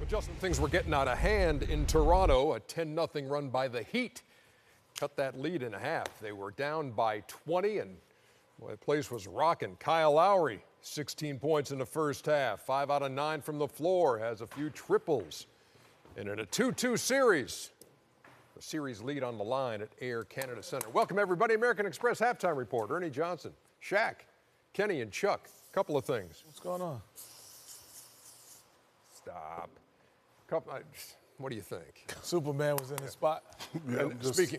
But Justin, things were getting out of hand in Toronto. A 10-0 run by the Heat cut that lead in half. They were down by 20, and boy, the place was rocking. Kyle Lowry, 16 points in the first half. 5 out of 9 from the floor, has a few triples. And in a 2-2 series, the series lead on the line at Air Canada Center. Welcome, everybody. American Express halftime report. Ernie Johnson, Shaq, Kenny, and Chuck. Couple of things. What's going on? Stop. What do you think? Superman was in his spot. Yeah,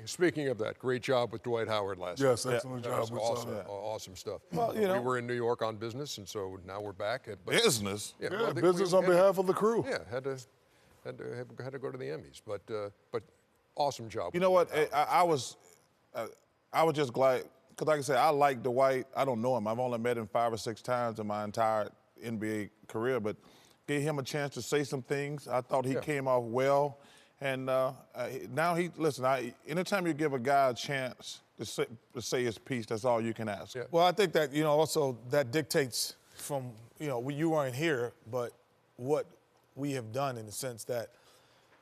speaking of that, great job with Dwight Howard last night. Yes, excellent job. Awesome stuff. Well, you know, we were in New York on business, and so now we're back. Business? Yeah, Yeah, business on behalf of the crew. Yeah, had to go to the Emmys, but awesome job. You know what? I was just glad, because like I said, I like Dwight. I don't know him. I've only met him 5 or 6 times in my entire NBA career, but gave him a chance to say some things. I thought he came off well. And now anytime you give a guy a chance to say his piece, that's all you can ask. Yeah. Well, I think that, also that dictates from, you weren't here, but what we have done in the sense that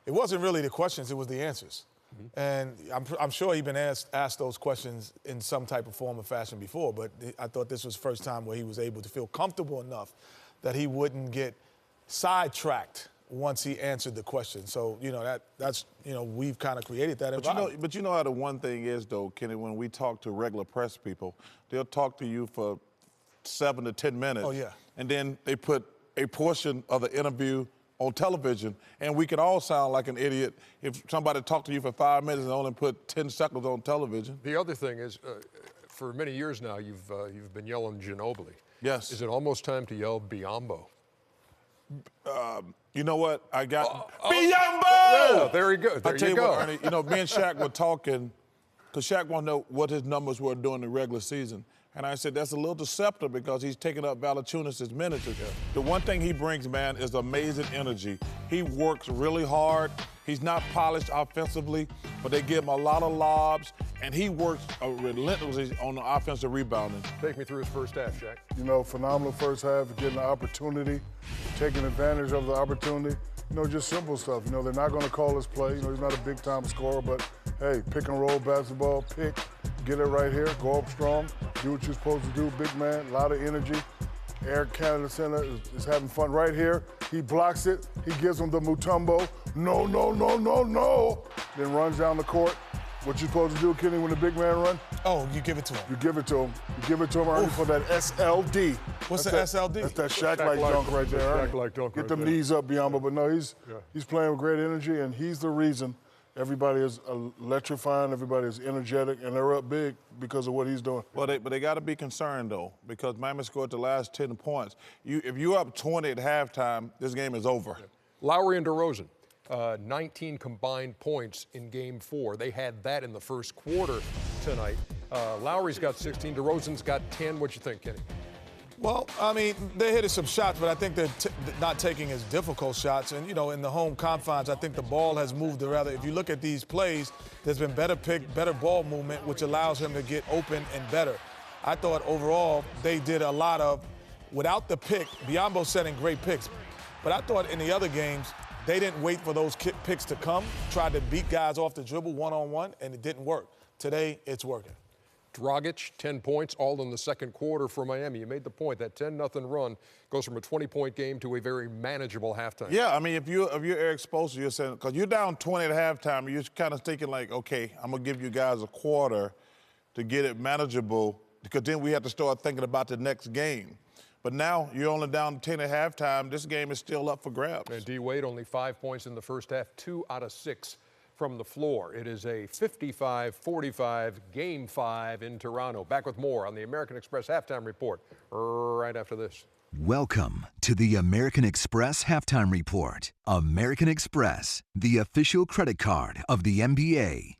it wasn't really the questions, it was the answers. Mm-hmm. And I'm sure he'd been asked those questions in some type of form or fashion before, but I thought this was the first time where he was able to feel comfortable enough that he wouldn't get sidetracked once he answered the question. So, that's we've kind of created that environment. But you know how the one thing is, though, Kenny, when we talk to regular press people, they'll talk to you for 7 to 10 minutes. Oh, yeah. And then they put a portion of the interview on television, and we can all sound like an idiot if somebody talked to you for 5 minutes and only put 10 seconds on television. The other thing is, for many years now, you've been yelling Ginobili. Yes. Is it almost time to yell Biyombo? You know what? I got Biyombo! Yeah, there you go. There I tell you you go. what, Ernie, me and Shaq were talking, because Shaq wanted to know what his numbers were during the regular season. And I said, that's a little deceptive because he's taking up Valanciunas' minutes. The one thing he brings, man, is amazing energy. He works really hard. He's not polished offensively, but they give him a lot of lobs, and he works relentlessly on the offensive rebounding. Take me through his first half, Shaq. Phenomenal first half, getting the opportunity, taking advantage of the opportunity. Just simple stuff. They're not going to call his play. He's not a big-time scorer, but, hey, pick and roll basketball, get it right here, go up strong, do what you're supposed to do, big man, a lot of energy. Air Canada Center is having fun right here. He blocks it. He gives him the Mutombo. No, no, no, no, no. Then runs down the court. What you supposed to do, Kenny, when the big man run? Oh, you give it to him. You give it to him. You give it to him, Ernie, for that SLD. What's the SLD? That's that Shaq-like dunk right there. Shaq-like dunk. Get them knees up, Biyombo. But no, he's playing with great energy, and he's the reason everybody is electrifying, everybody is energetic, and they're up big because of what he's doing. Well, but they got to be concerned, though, because Miami scored the last 10 points. If you're up 20 at halftime, this game is over. Yeah. Lowry and DeRozan, 19 combined points in Game 4. They had that in the first quarter tonight. Lowry's got 16, DeRozan's got 10. What you think, Kenny? Well, they hit some shots, but I think they're not taking as difficult shots. And, in the home confines, I think the ball has moved rather. If you look at these plays, there's been better pick, better ball movement, which allows him to get open and better. I thought overall they did a lot of, without the pick, Biyombo setting great picks. But I thought in the other games, they didn't wait for those picks to come, tried to beat guys off the dribble one-on-one, and it didn't work. Today, it's working. Dragic, 10 points, all in the second quarter for Miami. You made the point that 10-0 run goes from a 20-point game to a very manageable halftime. Yeah, if you're Eric Spoelstra, you're saying, because you're down 20 at halftime, you're kind of thinking like, okay, I'm going to give you guys a quarter to get it manageable, because then we have to start thinking about the next game. But now you're only down 10 at halftime. This game is still up for grabs. And D. Wade, only 5 points in the first half, 2 out of 6 from the floor. It is a 55-45 Game 5 in Toronto. Back with more on the American Express Halftime Report right after this. Welcome to the American Express Halftime Report. American Express, the official credit card of the NBA.